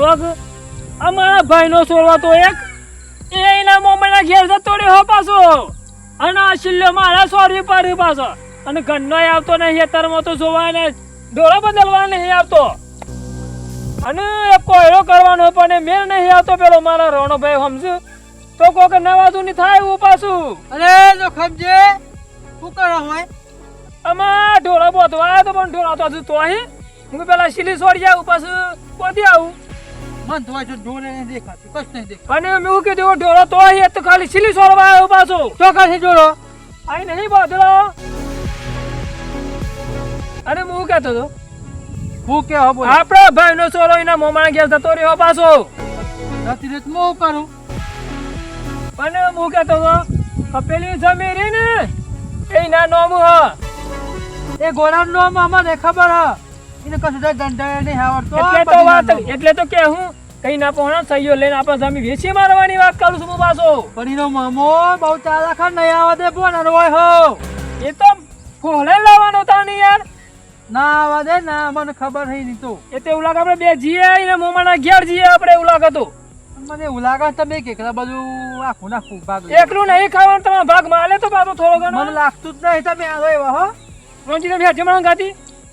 જોગ અમારા ભાઈનો છોડવા તો એક એના મોમાના ઘેર જતો રહ્યો પાછો અને આ શિલ્લો મારા સોરવી પાડી પાછો અને ઘરનો આવતો નહીં અત્યારમાં તો જોવા ને ડોળા બદલવા નહીં આવતો અને કોયડો કરવાનો પણ મેળ નહીં આવતો પેલો મારા રોણોભાઈ સમજુ તો કોક નવાજુ ની થાય એવું પાછું અરે જો ખમજે શું કરો હોય આમાં ઢોળા બોધવા આવ્યો તો પણ ઢોળા તો હજુ તો અહીં હું પેલા શીલી છોડી જાઉં પાછું બોધી આવું મન તો જો ઢોરે નહીં દેખાતું કશ નહીં દેખાતું અને મેં કીધું ઢોળો તો અહીં તો ખાલી શીલી છોડવા આવ્યો પાછો ચોક્કસ જોડો અહીં નહીં બોધડો અને હું કહેતો હતો હું કે હો બોલ આપણા ભાઈનો છોરો એના મોમાના ઘેર જતો રહ્યો પાછો રાતી રાત હું કરું અને હું કહેતો હતો પેલી જમી રહી ને એના નામ હ એ ગોળાનો નામ અમને ખબર હ એને કશું દંડ નહીં આવડતો એટલે તો કે હું કઈ ના પહોંચા સહીઓ લઈને આપણે જમી વેચી મારવાની વાત કરું છું હું પાછો પણ એનો મામો બહુ ચાલાક નહીં આવે દે બોનાર હોય હો એ તો ફોલે લાવવાનો તા ને યાર ના આવા દે ના મને ખબર નહીં તો એ તો એવું લાગે આપણે બે જીએ ને મોમાના ઘેર જીએ આપણે એવું લાગે તો મને એવું લાગે તમે કેકડા બધું આખું નાખું ભાગ એકલું નહીં ખાવાનું તમારો ભાગ માલે તો પાછો થોડો ઘણો મને લાગતું જ નહીં તમે આવો એવા હો રોજી ને ભેટ જમણ ગાતી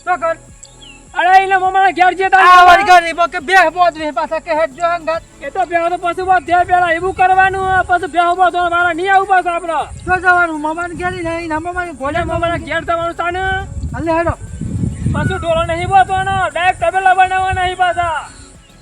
તો કર અરે એને મોમાના ઘેર જીએ તા આ વારી ગરીબો કે બે બોધ વે પાછા કે હેડ જો હંગાત એ તો બેહો તો પછી વાત થયા પેલા એવું કરવાનું પછી બેહો બધો મારા નહીં આવું પાછો આપણે જો જવાનું મામાને ઘેર નહીં ના મામાને ભોલે મોમાના ઘેર જવાનું તાને હાલે હેડો પાછું ઢોલો નહીં બોતવાનો ડાયરેક્ટ તબેલા બનાવવા નહીં પાછા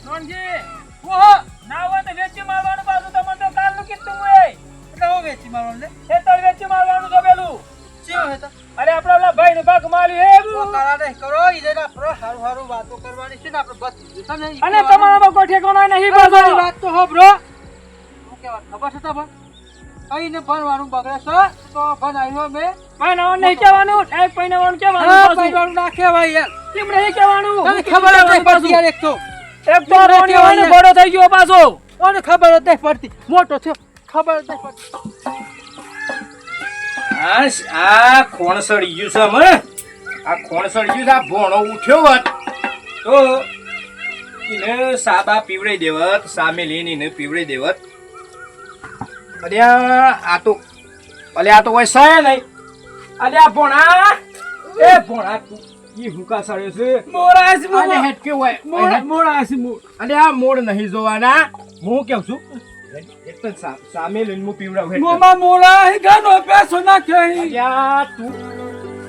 નોનજી ઓહો ના હોય તો વેચી મારવાનું પાછું તમને તો કાલનું કીધું હોય એટલે હો વેચી મારવાનું લે ખેતર વેચી મારવાનું તો પેલું ચેવો હેતા અરે આપણા ઓલા ભાઈને ભાગ માલ્યું હે ઓ કરા નહીં કરો ઈજે ના પ્રો હારું હારું વાતો કરવાની છે ને આપણે બસ સમજે અને તમારામાં કોઈ ઠેકાણો નહીં પાછો વાત તો હો બ્રો હું કેવા ખબર છે તમને કઈને ભણવાનું બગડે છે તો ભણાવ્યો મે પૈનાવાનું નહીં કહેવાનું ડાયરેક્ટ પૈનાવાનું કહેવાનું હા પાછું ભણવાનું ના કહેવાય યાર કેમ નહીં કહેવાનું તને ખબર જ નહીં પડતી યાર એક તો રોણી હોય ને બડો થઈ ગયો પાછો કોને ખબર જ નહીં પડતી મોટો થયો ખબર જ નહીં પડતી આ ખોણ સડી ગયું છે અમે આ ખોણ સડી ગયું છે આ ભોણો ઉઠ્યો હોત તો એને સાબા પીવડાઈ દેવત સામે લઈને એને પીવડાઈ દેવત અલ્યા આ તો હોય છે નહીં અલ્યા ભોણા એ ભોણા તું ઈ હુકા સડ્યો છે મોરાસ આને હેડ કે હોય મોરાસ અલ્યા મોડ નહીં જોવાના હું કેવું છું એક તો સામે લઈને હું પીવડાવું હેડ મોમા મોરા હે ગાનો પેસો નાખ્યો હે અલ્યા તું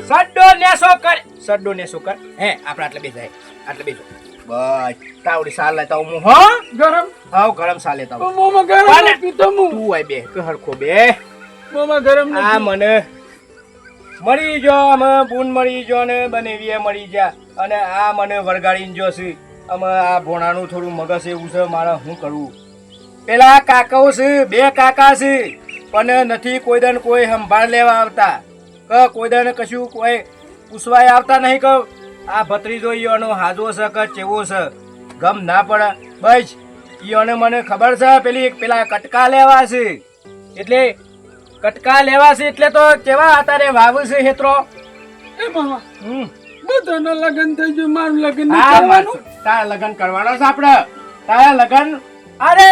સડ્ડો નેસો કર હે આપણે આટલે બેસાય આટલે બેસો બસ તાવડી સાલ લેતા હું હો ગરમ હાવ ગરમ સાલ લેતા હું મોમા ગરમ પીતો હું તું આય બે કે હરખો બે મોમા ગરમ આ મને મળી જો અમે બૂન મળી જો ને બનેવીએ મળી જા અને આ મને વરગાડીને જો છે અમે આ ભોણાનું થોડું મગજ એવું છે મારે શું કરવું પેલા કાકાઓ છે બે કાકા છે પણ નથી કોઈ દન કોઈ સંભાળ લેવા આવતા કોઈ દન કશું કોઈ પૂછવાય આવતા નહીં કે આ ભત્રીજો ઈયોનો હાજો છે કે ચેવો છે ગમ ના પડે બસ ઈયોને મને ખબર છે પેલા કટકા લેવા છે એટલે કટકા લેવા છે એટલે તો કેવા અત્યારે વાવ છે હેત્રો એ મામા બધાના લગન થઈ ગયું મારું લગન તારા લગન કરવાનો છે આપડે તારા લગન અરે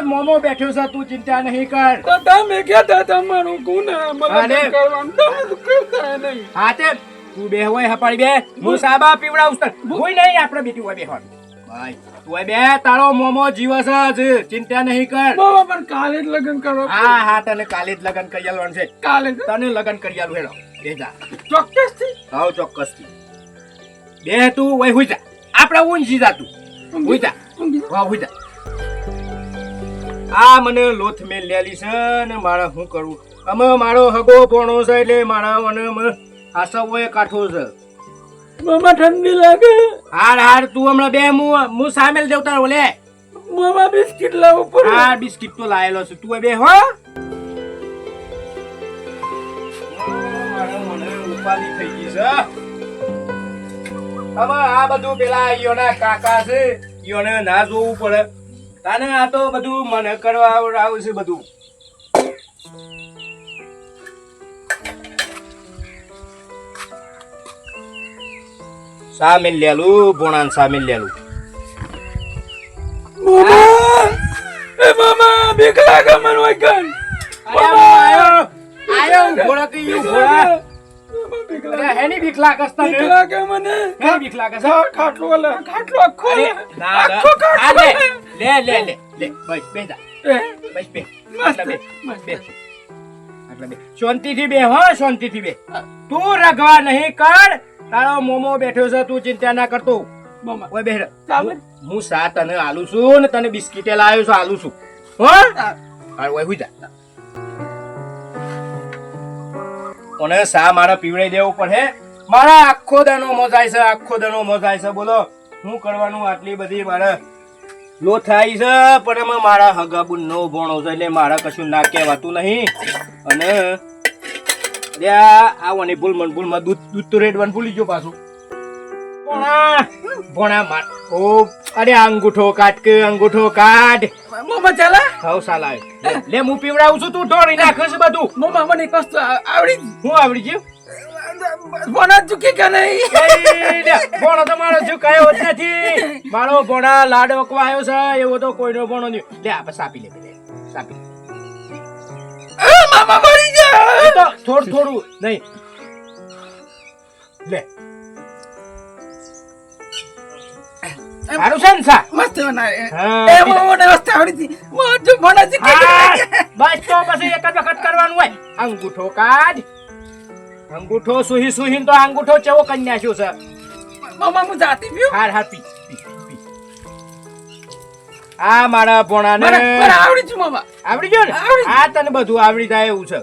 મોમો બેઠ્યો છે તું ચિંતા નહીં કર તો તમે કહેતા તમારું કોને મને કરવાનું તમે કરતા નહીં હા તે તું બે હોય હપાડી બે હું સાબા પીવડાવું છું ભૂઈ નહીં આપણે બેટી હોય બેહણ ભાઈ તું બે તારો મોમો જીવસ જ ચિંતા નહીં કર મામા પણ કાલે જ લગન કરો હા તને કાલે જ લગન કરી આલવાનું છે કાલે તને લગન કરી આલું હેડો બે જા ચોક્કસથી હાવ ચોક્કસથી બે તું હોય હુઈ જા આપણે ઊંઘી જા તું હુઈ જા વાહ હુઈ જા આ મને લોથ મેલ લેલી છે ને મારે શું કરવું અમે મારો હગો પોણો છે એટલે મારા મને હાસવોએ કાઠો છે મામા ઠંડી લાગે હાર તું હમણાં બે હું સામેલ દેવતા ઓલે મામા બિસ્કિટ લાવો પર હા બિસ્કિટ તો લાયેલો છે તું બે હો મને ઉપાધી થઈ ગઈ છે હવે આ બધું પેલા ઈયોના કાકા છે ઈયોને ના જોવું પડે તાને આ તો બધું મને કરવા આવું છે બધું સામેલ લેલું ભોણાન સામેલ લેલું મામા બીક લાગે મને હોય કન આયો ઘોડા કે યુ ઘોડા અરે હેની બીક લાગે છે બીક લાગે મને હેની બીક લાગે છે ખાટલો આખો અરે ના આ લે બસ બેજા બસ બે આટલા બે શાંતિથી બે હો શાંતિથી બે તું રગવા નહીં કર તારો મોમો બેઠો છે તું ચિંતા ના કરતો મામા ઓય બેહ ચાલે હું સા તને આલું છું ને તને બિસ્કિટે લાવ્યો છું આલું છું હો હા ઓય હુઈ જા ઓને સા મારા પીવડાઈ દેવું પડે મારા આખો દાનો મોજાય છે બોલો હું કરવાનું આટલી બધી મારે લો થાય છે પણ એમાં મારા હગાબુ નો ભણો છે એટલે મારા કશું ના કહેવાતું નહીં અને આ વની ભૂલમાં દૂધ તો રેડવાનું ભૂલી ગયો પાછું ભોણા માર ઓ અરે અંગૂઠો કાઢ મામા ચાલે હાઉ સાલા લે હું પીવડાવું છું તું ઢોળી નાખે છે બધું મામા મને એક વસ્તુ આવડી હું આવડી ગયું બોના ચૂકી કે નહીં ભોણો તો મારો ઝુકાયો જ નથી મારો ભોણા લાડ વકવાયો છે એવો તો કોઈનો ભોણો નહીં લે આપણે સાપી લે મામા મરી ગયા એ તો થોડું નહીં લે સારું છે ને સા મસ્ત બનાવે હા. એ મામા ને મસ્ત આવડી હતી મોટો બોના ચૂકી બસ તો પછી એક જ વખત કરવાનું હોય અંગૂઠો કાઢ અંગૂઠો સુહી તો અંગૂઠો ચેવો કન્યા શું છે મામા હું જાતી પીઉં હાર પી આ મારા ભોણાને મને આવડી છું મામા આવડી ગયો ને આ તને બધું આવડી જાય એવું છે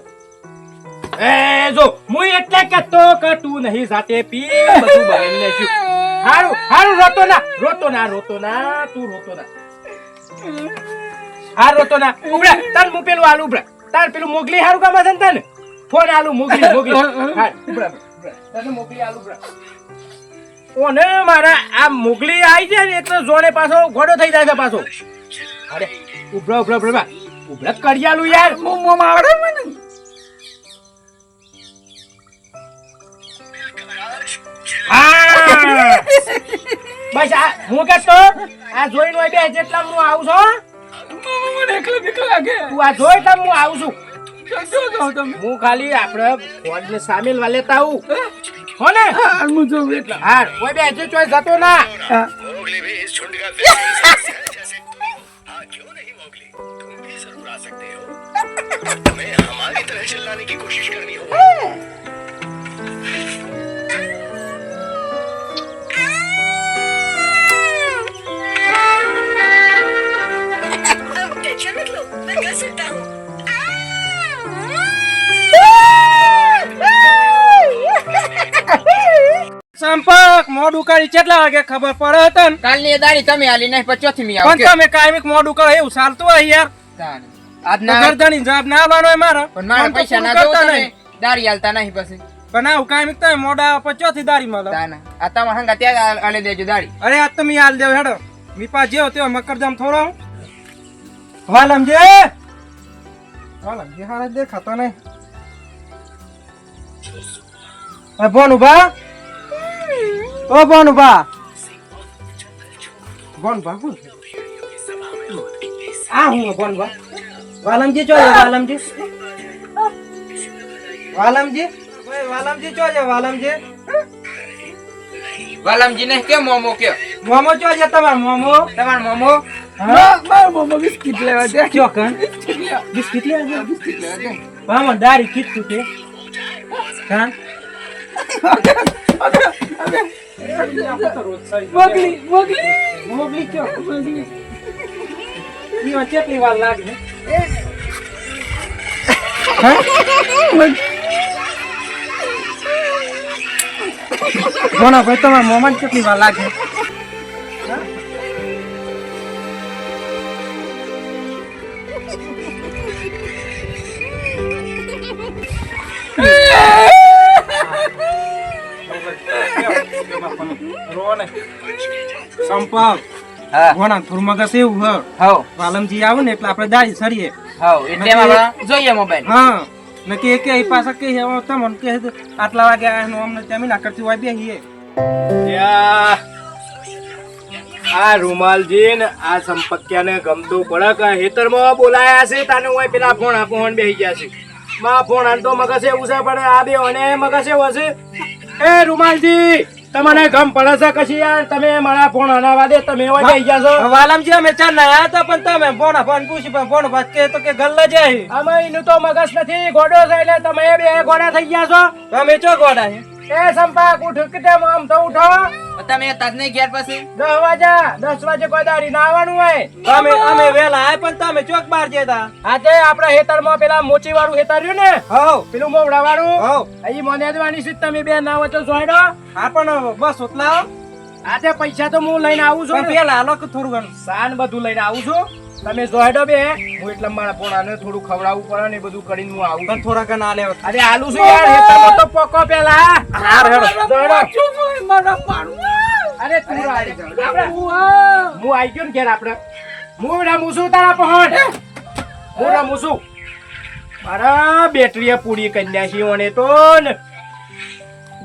એ જો હું એટલે કહેતો કે તું નહીં જાતે પી બધું બહેન ને શું હારું રોતો ના તું રોતો ના હાર રોતો ના ઉભરા તન હું પેલું આલુ ઉભરા તાર પેલું મોગલી હારું કામ છે ને તને ફોન આલુ મોગલી હાર ઉભરા તને મોગલી આલુ ઉભરા ઓને મારા આ મોગલી આવી જાય ને એટલે જોડે પાછો ઘોડો થઈ જાય છે પાછો અરે ઉભરા કડિયાલું યાર મામા આવડે મને બસ આ હું કહેતો આ જોઈને હોય બે જેટલા હું આવું છું મામા મને એકલો બીક લાગે તું આ જોઈ તમ હું આવું છું જો તમે હું ખાલી આપણે ફોન સામેલ વાલે તાવું હો ને હું જો એટલા હા ઓય બે જે ચોય જતો ના मोगली भी इस झुंड का जैसे हाँ क्यों नहीं मोगली तुम भी जरूर आ सकते हो तुम्हें हमारी तरह चिल्लाने की कोशिश करनी होगी टेंशन मत लो मैं कर सकता हूँ સંપર્ક મોડું કરી કેટલા વાગે ખબર પડે હતા ને કાલની એ દાડી તમે આલી નહીં પણ ચોથી મી પણ તમે કાયમિક મોડું કરો એવું ચાલતું હોય યાર આજ તો ના ગરદણી જવાબ ના આવવાનો હોય મારો પણ મારા આમ તો પૈસા ના પૂરું દો કરતા તમે નહીં. દાડી આલતા નહીં પછી પણ આવું કાયમિક તમે મોડા પચોથી દારી મળે તાના આ તમારા હંગા ત્યાં આલી દેજો દાડી અરે આ તમે હાલ દેવ હેડો મીપા જેવો તેવો મકરજામ થોડો વાલમજે હારા દેખાતો નહીં ભોનુભા ઓ ભોનુભા હું આ હું ભોનુભા વાલમજી ચો વાલમજી ચો વાલમજી વાલમજી ને કે મોમો કયો મોમો ચો તમાર મોમો તમાર મોમો મારા મામા બિસ્કિટ લેવા દે ચો કન બિસ્કિટ લેવા દે મામા દારી કીધું તે કાન મોગલી ચો ઈ કેટલી વાર લાગે ભાઈ તમારા મોમાં કેટલી વાર લાગે સંપર્ક ભોણા થોડું મગજ એવું હ હાઉ વાલમજી આવું ને એટલે આપણે દાડી સરીએ હાઉ એટલે એમાં જોઈએ મોબાઈલ હા ને કે પાછા કે તમને કે આટલા વાગે આનું અમને જમીન કરતી હોય બેહીએ આ રૂમાલજી ને આ સંપક્યાને ગમતું પડે કે હેતરમાં બોલાયા છે તાને હોય પેલા ફોન બેસી ગયા છે માં ફોન આન તો મગજ એવું છે પણ આ બે અને મગજ એવું હશે એ રૂમાલજી તમને ગમ પડે છે કશી યાર તમે મારા ફોન હનાવા દે તમે હોય બેસી ગયા છો વાલમજી અમે ચાર ના આયા હતા પણ તમે ફોન પૂછી પણ ફોન વાત કે તો કે ગલ્લા જાય આમાં એનું તો મગજ નથી ગોડો છે એટલે તમે બે ગોડા થઈ ગયા છો તમે ચો ગોડા છે એ સંપાક ઉઠ કે તેમ આમ તો ઉઠો તમે તાજ નહીં ઘેર પછી 10 વાગે કોઈ દાડી ના આવવાનું હોય અમે વેલા આયા પણ તમે ચોક બાર જતા આજે આપણા હેતરમાં પેલા મોચી વાળું હેતર રહ્યું ને હો પેલું મોવડા વાળું હો અહીં મને દવાની છે તમે બે ના હોય તો જોઈડો હા પણ બસ ઉતલાવ આજે પૈસા તો હું લઈને આવું છું પણ ને. પેલા હાલો કે થોડું ઘણું સાન બધું લઈને આવું છું તમે જોઈડો બે હું એટલે મારા પોણાને થોડું ખવડાવવું પડે ને એ બધું કરીને હું આવું પણ થોડા ઘણા આલે અરે આલુ છું યાર હેતરમાં તો પોકો પેલા હાર હેડો જોઈડો. અરે તું આવી જા. આપણે હું આવી ગયો ને ઘેર આપણે હું રમું છું તારા પહોંચ હું રમું છું મારા બેટરીએ પૂરી કન્યા શિવને તો ને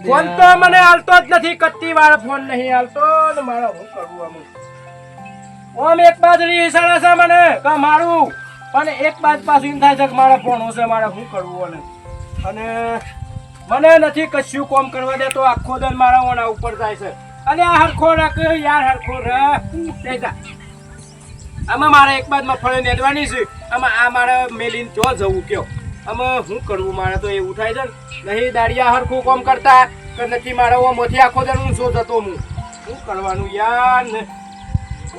ફોન તો મને હાલતો જ નથી કત્તી વાળો ફોન નહીં હાલતો ને મારે શું કરવું આમ એક બાજુ ઈશારા છે મને કે મારું પણ એક બાજુ પાછું એમ થાય છે કે મારા ફોન હશે મારે શું કરવું અને મને નથી કશું કોમ કરવા દે તો આખો દન મારા ઓના ઉપર જાય છે અને આ હરખો રાખ યાર હરખો રાખ આમાં મારે એક બાજુમાં ફળે નેદવાની છે આમાં આ મારે મેલીને ચો જવું કયો આમાં શું કરવું મારે તો એવું થાય છે ને નહીં દાડિયા હરખું કોમ કરતા કે નથી મારે ઓમાંથી આખો દન હું શું જતો હું શું કરવાનું યાર ને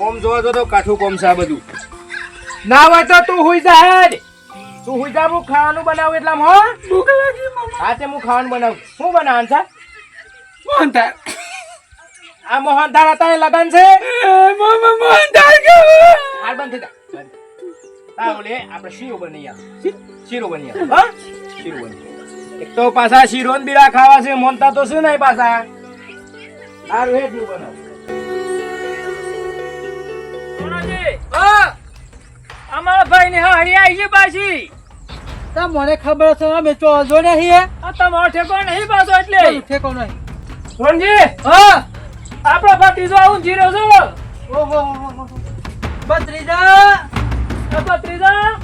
ઓમ જોવા તો કાઠું કોમ છે આ બધું ના હોય તો તું હુઈ જા હેડ તું હુઈ જા હું ખાવાનું બનાવું એટલામ હો ભૂખ લાગી મામા હા તે હું ખાવાનું બનાવું શું બનાવવાનું છે મોહનથાળ આ મોહનથાળ હતા એ લગન છે મામા મોહનથાળ કે હાલ બંધ થઈ જા હા ઓલે આપણે શીરો બની શીરો બની હા શીરો બની એક તો પાછા શીરો ને બીડા ખાવા છે મોનતા તો શું નહીં પાછા હારું હેડ હું બનાવું અમારા ભાઈ ની હારી આવી ગઈ પાછી મને ખબર છે અમે ચો જો નહીં આ તમારો ઠેકો નહીં પાછો એટલે ઠેકો નહીં સોનજી હા આપણો ભત્રીજો આવું જીરો છો ઓહો બત્રીજા ભત્રીજા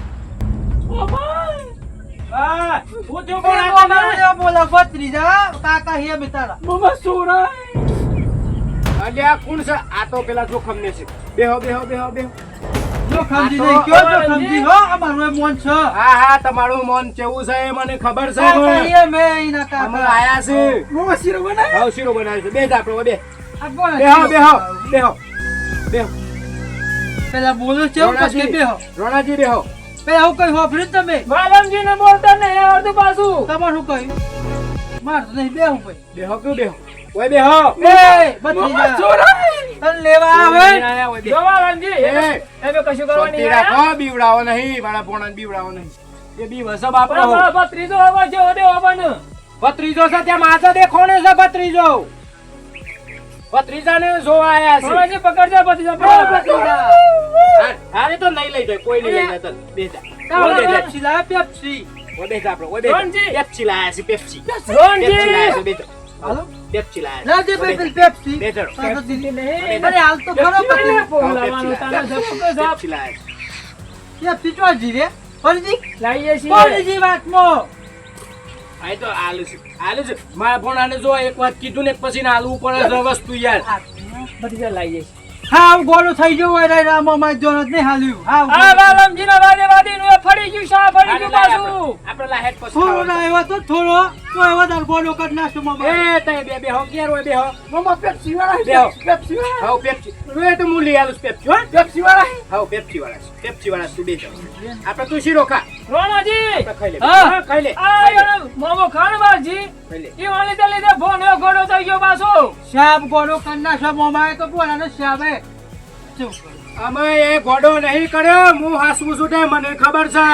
હા હું જો બોલા બોલા બત્રીજા કાકા હે બેતારા મામા સોરા અલ્યા કોણ છે આ તો પેલા જોખમ ને છે બેહો બેહો બેહો બેહો જો ખમજી નહીં કયો જો ખમજી હો અમારો મોન છે હા હા તમારું મન કેવું છે એ મને ખબર છે કાકા હે મે ઇના અમે કાકા આયા છે મામા શીરો બનાય હાવ શીરો બનાવ્યો છે બે જ આપણે બે આ બોલ બેહો બેહો બેહો બેહો પેલા બોલો છે પછી બેહો રોણાજી બેહો પેલા હું કઈ હોફરી તમે વાલમજી ને બોલતા નહીં આવડતું પાછું તમારું કઈ માર તો નહીં બેહું ભાઈ બેહો કે બેહો ઓય બેહો એ મામા બત્રીજા સોરા તન લેવા આવે આયા ઓય બે જો વાલમજી એ એમે કશું કરવાની શાંતિ રાખો બીવડાવો નહીં મારા પોણાને બીવડાવો નહીં એ બી વસબ આપણો અમારો ભત્રીજો હવે છે ઓડે હોવાનું ભત્રીજો છે ત્યાં માથે દેખોને છે ભત્રીજો ભત્રીજાને જોવા આયા છે સોનાજી પકડજો ભત્રીજા ભત્રીજા હારે તો નહીં લઈ જાય કોઈ નહીં લઈ જાય બેજા તારા ઓય બેજા પેપ્સી લા પેપ્સી ઓય બેજા આપણો ઓય બેજા રોનજી. પેપ્સી લાયા છે પેપ્સી રોનજી બેજા હાલો પેપ્સી લાયા ના દે પેપલ પેપ્સી બેજા અરે હાલ તો ખરો પકડી બોલાવાનું તારા ઝપકો ઝપ પેપ્સી લાયા છે પેપ્સી તો જીરે ફરીજી લાઈએ છીએ ફરીજી વાતમો આ તો આલુ છે મારા ભોણાને જો એક વાત કીધું ને પછી આલુ પડે છે વસ્તુ યાર ભત્રીજા લાઈએ છીએ હા ગોળો થઈ ગયો હોય રે રામો માં જોન નહીં હાલ્યું આ હા વાલમજી ના વાદે વાદી નું એ ફરી ગયું શા ફરી ગયું પાછું આપણે લાહેટ પછી થોડો ખાવાનું. ના આવ્યો તો થોડો તો એવો તાર ગોળો કર નાખો મામા એ તય બે હો ક્યાં રોય બે હો મામા પેપ્સી વાળા બેહો. પેપ્સી વાળા હાઉ પેપ્સી રે તો મૂલી આલુ પેપ્સી હો પેપ્સી વાળા હાઉ પેપ્સી વાળા તું બે જાવ આપણે તું શીરો ખા રોણાજી આપણે ખાઈ લે હા. હા ખાઈ લે આ યાર મોમો ખાણવાજી ખાઈ લે ઈ વાલી તે લીધે ફોન એ ગોડો થઈ ગયો પાછો શાબ ગોળો કર નાખો મામા તો બોલાનો શાબે શું અમે એ ગોડો નહીં કર્યો હું હાસવું છું તે મને ખબર છે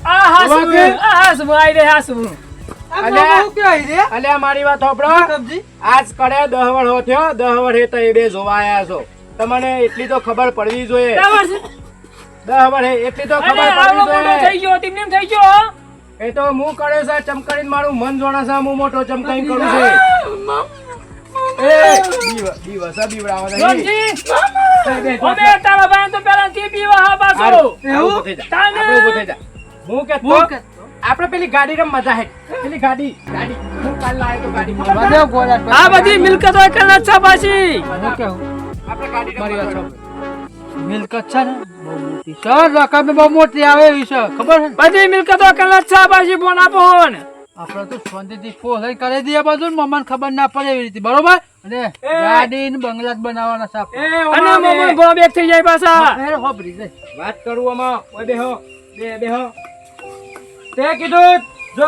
આ હાસુ વાગે. આ હાસુ આઈ રે હાસુ આ અલ્યા. મામા હું કે આઈ રે અલ્યા મારી વાત હોભળો સબ્જી આજ કડે 10 વર્ષ થયો 10 વર્ષે તો એ બે જોવા આયા છો તમને એટલી તો ખબર પડવી જોઈએ બરાબર છે 10 વર્ષે એટલી તો અરે ખબર આવડો પડવી મોટો જોઈએ થઈ ગયો તેમને એમ થઈ ગયો એ તો હું કરે છે ચમકારીને મારું મન જોણે છે હું મોટો ચમકાઈ કરું છું એ દિવસે બીવડાવો નહીં. રોનજી, બે, જો, અમે તારા ભાઈને તો પહેલાથી પીવા હા પાછો. હારું, એવું? ઊભો થઈ જા. તાને? આપણે ઊભો થઈ જા. હું હું કહેતો, કે આપણે પેલી ગાડી રમ મજા હે. પેલી ગાડી હું કાલ લાવ્યો તો ગાડી બધો ગોળા પર. આ બધી મિલકતો એકલા જ છે પાછી. હું કેવું આપણે ગાડી મારી વાત રમ સાંભળ. મિલકત છે ને બહુ મોટી છે, રકમ બહુ મોટી આવે એવી છે, ખબર છે ને? બધી મિલકતો એકલા જ છે પાછી. ફોન આપો ફોન. આપણે તો શાંતિથી ફોન કરી દઈએ બધું ને મમ્માને ખબર ના પડે એવી રીતે, બરોબર? અને ગાડી ને બંગલા જ બનાવવાના છે આપણે. અને મોમન ભો બેક થઈ જાય પાછા. હેર હોભરી જાય. વાત કરું આમાં. ઓય બેહો. બેહો. તે કીધું જો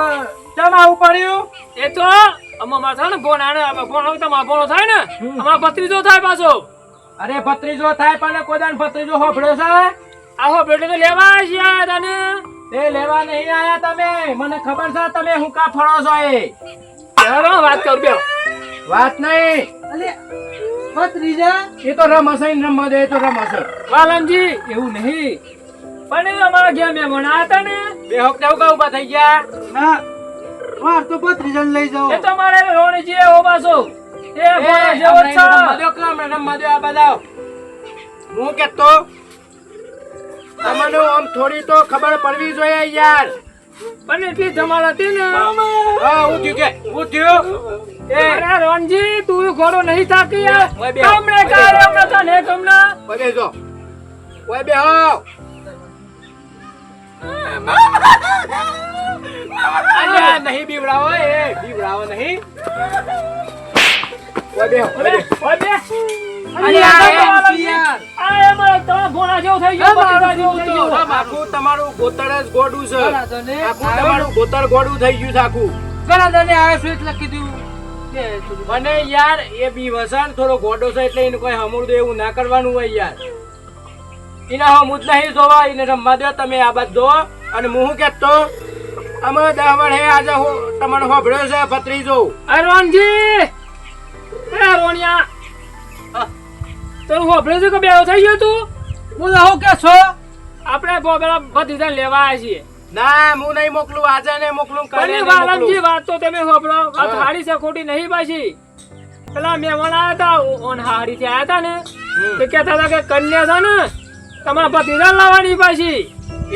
ચમ આવું પડ્યું? એ તો અમાર થાય ને ફોન આને ફોન હવે તમારો ફોન થાય ને અમારો ભત્રીજો થાય પાછો. અરે ભત્રીજો થાય પણ કોદાન ભત્રીજો હોફળ્યો છે. આહો બેટો તો લેવા આવ્યા છે તને. તે લેવા નહીં આયા તમે. મને ખબર છે તમે હું કા ફળો છો એ. ચાલો વાત કર બે. વાત નહીં. અલે ભત્રીજા એ તો રમશે ને રમવા દે એ તો રમશે. વાલમજી એવું નહીં પણ એ અમારા ઘેર મહેમાન આયા હતા ને બે હોક દેવ કા ઉભા થઈ ગયા. ના માર તો ભત્રીજાને લઈ જાઓ. એ તો મારે રોણીજી એવો પાછો એ ભોળા જેવો જ છે. રમવા દો આ બધા. હું કેતો તમને આમ થોડી તો ખબર પડવી જોઈએ યાર. પણ એટલી ધમાલ હતી ને. હા હું થયું કે હું થયું. અરે રોનજી તું ઘોડો નહીં થાકી યાર. ઓય બે. કમણે કારે હમણાં તને કમણા. ઓય બેસો. ઓય બેહો. અલ્યા નહીં બીવડાવો એ બીવડાવો નહીં. ઓય બેહો. ઓય બેહો. ઓય બે. અલ્યા યાર. આ એમાં તમારા ભોળા જેવો થઈ ગયો ભત્રીજા જેવો થઈ ગયો. આખું તમારું ગોતર જ ગોડું છે. ઘણા જણે આખું તમારું ગોતર ગોડું થઈ ગયું છે આખું. ઘણા જણે આવ્યા છું એટલે કીધું કે મને યાર એ બી વસન થોડો ગોડો છે એટલે એને કોઈ હમુરદો એવું ના કરવાનું હોય યાર. એને હમુદ નહીં જોવા એને રમવા દો તમે આ બાદ જો. અને હું શું કહેતો અમે 10 વર્ષે આજે હું તમને હોભળ્યો છે ભત્રીજો. અરે રોનજી એ રોનિયા તને હોભળે છે કે બેહો થઈ ગયો તું. બોલો હું કે છો? આપણે પેલા ભત્રીજાને લેવા આવ્યા છીએ. ના હું નહીં મોકલું આજે નહીં મોકલું કાલે પણ નહીં વાલમજી મોકલું. વાત તો તમે હોભળો. વાત હા. હારી છે ખોટી નહીં પાછી. પેલા મહેમાન આયા હતા ઓન હારી થી આયા હતા ને તે કહેતા હતા કે કન્યા છે ને તમારા ભત્રીજા લાવવાની પાછી.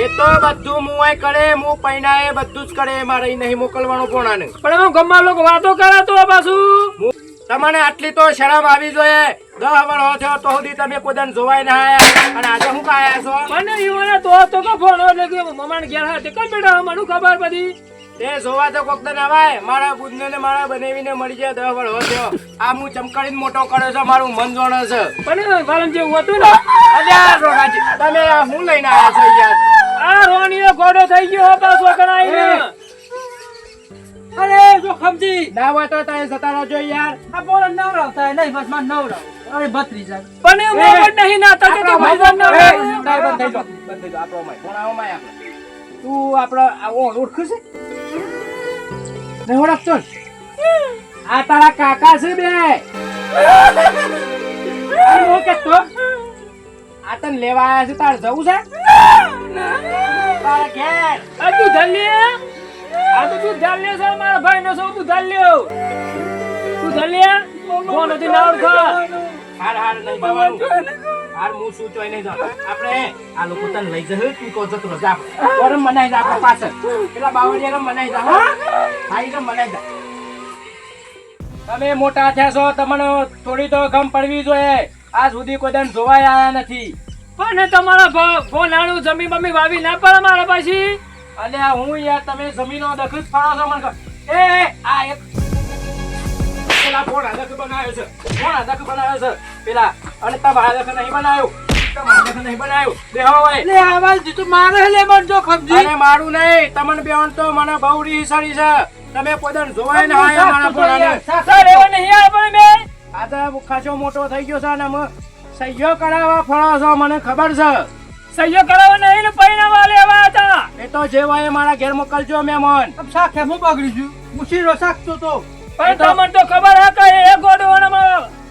એ તો બધું મુંય કરે હું પૈણાએ બધું જ કરે મારે ઈ નહીં મોકલવાનું કોણાને. પણ એમાં ગમમાં લોકો વાતો કરે તો પાછું. તમને આટલી તો શરમ આવી જોઈએ. 10 વર્ષ થયો તો સુધી તમે કોદાન જોવાય ના આયા અને આજે હું કાયા છો. મને ઈવોને તો કે ફોન એટલે કે મમાન ઘેર હા તે કઈ બેઠા મને ખબર પડી. તે જોવા તો કોક દન આવાય. મારા બુધને ને મારા બનેવીને મળી જાય 10 વર્ષ થયો. આ હું ચમકાડીને મોટો કર્યો છે મારું મન જોણે છે. પણ વાલમ જેવું હતું ને અલ્યા રોગાજી તમે આ હું લઈને આયા છો યાર. આ રોણીઓ ઘોડો થઈ ગયો પાછો કણાઈને. અરે જો ખમજી ના હોય તો તમે જતા રહેજો યાર. આ બોલ નવરાવતા નહીં બસ માં નવરાવ. અરે ભત્રીજા પણ એ મોહમ્મદ નહીં નાતા કે તે ભાઈજાન ના એ, હોય. ના, બંધ થઈ જાઓ. બંધ થઈ જાઓ. આપણો માય. ભણાવો માય આપણે. તું આપણો આવો ઓળખું છે નહીં ઓળખતો ને? આ તારા કાકા છે બે. અરે હું કહેતો આ તને લેવા આયા છે તારે જવું છે તારા ઘેર. આ તું ધલ્લે આ તો તું ધલ્લે છે મારા ભાઈ નો છો તું ધલ્લ્યો. તું ધલ્લે કોણ હતી ના ઓળખા. હાર હાર નહીં જવાનું. હાર હું શું ચોય નહીં જવાનું. આપણે આ લોકો તને લઈ જશે તું કહો જતો રજા ઓરમ મનાઈ જા આપણે પાછળ પેલા બાવળિયા રમ મનાઈ જા ભાઈ રમ મનાઈ જા. તમે મોટા થયા છો તમને થોડી તો ગમ પડવી જોઈએ. આજ સુધી કોઈ દન જોવાય આયા નથી. પણ તમારા ભોનાનું જમીન બમી વાવી ના પડે મારા પાછી. અલ્યા હું યાર તમે જમીનો દખ જ ફાળો છો મને કહો. એ આ એક પેલા ફોન દખ બનાવ્યો છે. ફોન દખ બનાવ્યો છે પેલા અને તમારા દખ નહીં બનાવ્યો. તમારા દખ નહીં બનાવ્યો. બેહો હોય એટલે આવાજ દીધું મારે લે મન જો ખમજી. અરે મારું નહીં તમને બેવન તો મને બહુ રીસડી છે. તમે કોદન જોવાય ને આયા મારા ફોનાને. સર એવો નહીં આવે પણ મેં આજે ખાસો મોટો થઈ ગયો છે અને અમે સહ્યો કરાવવા ફળો છો મને ખબર છે. સહ્યો કરાવવા નહીં ને પૈણાવા લેવા હતા. એ તો જે હોય એ મારા ઘેર મોકલજો મહેમાન. અબ શાક હું બગડી છું મુશીરો શાકતો તો પણ તમને તો ખબર હે કે એ ગોડો અને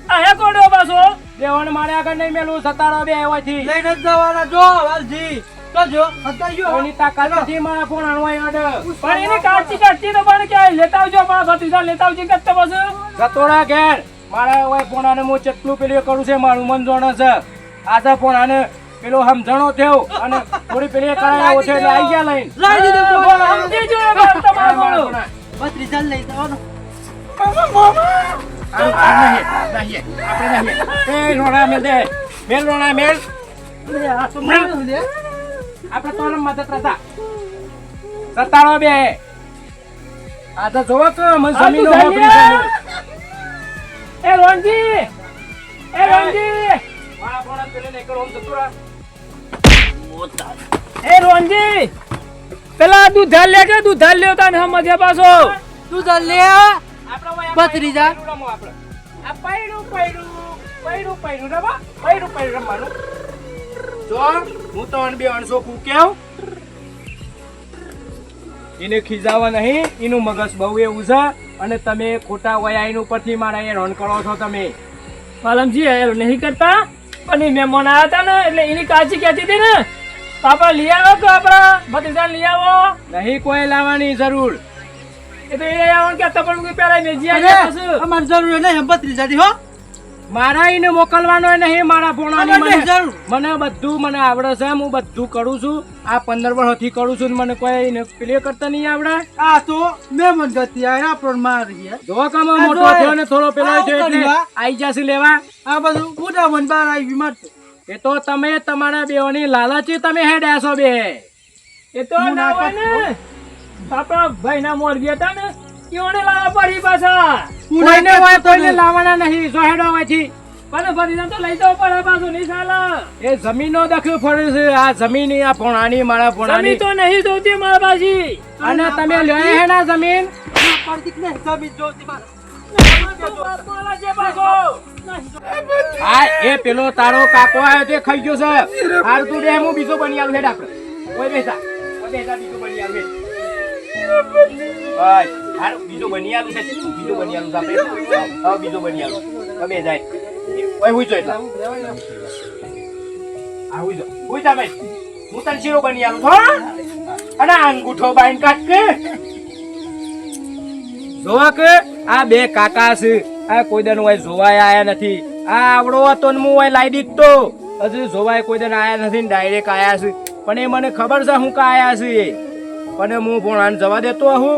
આ હે ગોડો પાછો. દેવન મારે આગળ નહીં મેલું સતારો બે હોયથી. લઈને જ જવાના જો વાલજી તો જો હતા ગયો કોઈની તાકાત નથી મારા ફોન આણવાય અડ. પણ એને કાચી કાચી તો પણ ક્યાંય લેતા આવજો મારા ભત્રીજા લેતા આવજો કે તો બસ. સતોડા ઘેર મારા ઓય પોણાને હું કેટલું પેલું કરું છે મારું મન જોણે છે આજે પોણાને પેલો સમજણો થયો અને થોડી પેલી કરાયો છે એટલે આઈ ગયા લઈને લાઈ દીધું પોણા. સમજી જો એ વાત તમારો બોલો. ભત્રીજાને લઈ જવાનો. એ રોણા મેલ દે મેલ રોણા મેલ લે, આ તો મારું લે. આપણે તો મદદ હતા સતાળો બે આ તો જોવો કે મને આ જમીનો તું મોકલી ધન્ય. છે એ રોનજી એ રોનજી મારા પોણા પેલે ને કરો જતો રહે એ રોનજી પેલા દૂધ લે કે દૂધ લ્યો તને સમજે પાછો તું ચાલ લે. ભત્રીજા. આ પૈડું રમવાનું જો હું તો અણ બે અણસો ફૂકેવ એને ખીજાવા નહીં એનું મગજ બહુ એવું છે અને તમે ખોટા વયાઈન ઉપરથી મારા એ રન કરો છો તમે માલમજી એ નહીં કરતા પણ એ મહેમાન આવ્યા હતા ને એટલે એની કાળજી કહેતી હતી ને તો આપણે લઈ આવો કે આપણા ભત્રીજા લઈ આવો નહીં કોઈ લાવવાની જરૂર એ તો એ આવવાનું કહેતા પણ કોઈ પેલા મેજી અરે, આવી જશે. અમારે જરૂર નહીં ભત્રીજાની હો. મારા એને મોકલવાનો નહીં મારા પોણાની અમારે નહીં જરૂર. મને બધું મને આવડે છે હું બધું કરું છું આ 15 વર્ષથી કરું છું ને મને કોઈ પ્લે કરતા નહીં આવડે આ તો મહેમાન ગતિ આ આપણો મારી હે. જો કામ આ મોટો જોય. થયો ને થોડો પેલો આવું થયો એટલે કર્યું, આઈ જશે લેવા આ બધું ઉડા મન બાર આવી બીમાર છે. એ તો તમે તમારા બેઓની લાલચી તમે હેડ્યા છો બે એ તો હું ના ના હોય ને આપણા ભાઈના મોરબી હતા ને એઓને લાવવા પડી પાછા હું કોઈને ના હોય કહેતો કોઈને નહીં. લાવવાના નહીં જો હેડો હોયથી પણ ભત્રીજા તો લઈ જવું પડે પાછું નહીં ચાલે એ જમીનનો દખ ફરે છે આ જમીન આ પોણાની મારા જમી પોણાની તો નહીં જોતી મારા પાછી અને તમે લ્યો હે ના જમીન ના પડતી કે નહીં, જમીન જોતી મારે. મારા જે પાછો આ એ પેલો તારો કાકો આવ્યો તે ખાઈ ગયો છે હાર તું બે હું બીજો બની આલું હેડ આપણે ઓય બેસા બીજો બની આલું હાય હાર બીજો બની આલું છે બીજો બની આલું છે આપણે હા બીજો બની આલું હવે જાય ઓય હુઈ જો એટલા આ હુઈ જા ભાઈ હું તને શીરો બની આલું છો અને અંગૂઠો બાઈન કાટ કે જોવા કે આ બે કાકા છે આ કોઈ દન હોય જોવાય આયા નથી આ આવડો હતો ને હું હોય લાઈ દીધતો હજુ જોવાય કોઈ દન આયા નથી ને ડાયરેક્ટ આયા છે પણ એ મને ખબર છે હું કા આયા છે એ પણ હું ભોણાને જવા દેતો હું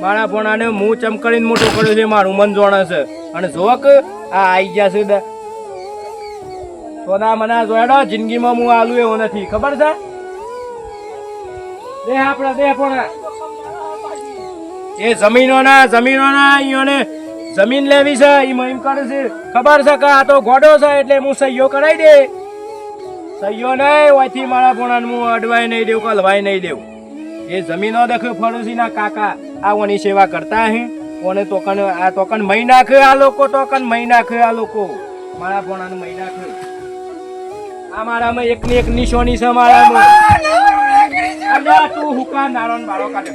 મારા ભોણાને હું ચમકડીને મોટો કર્યો છે મારું મન જોણે છે અને જોવા કે આ આઈ ગયા છે સોના મના જોડો જિંદગીમાં હું આલું એવો નથી ખબર છે દે આપણા દે ભોણા એ જમીનોના અહીંયાને જમીન લેવી છે ઈ એમ કરે છે ખબર છે કે આ તો ગોડો છે એટલે હું સહીઓ કરાવી દે સહીઓ નહીં ઓયથી મારા પોણાને હું અડવાય નહીં દેવું કલવાય નહીં દેવું એ જમીનો દેખ્યો ફરસીના કાકા આ ઓની સેવા કરતા હે ઓને તોકન આ તોકન મહી નાખે આ લોકો તોકન મહી નાખે આ લોકો મારા પોણાને મહી નાખે આ મારામાં એકની એક નિશાની છે મારામાં અલ્યા તું હુકા નારોન બાળો કાઢે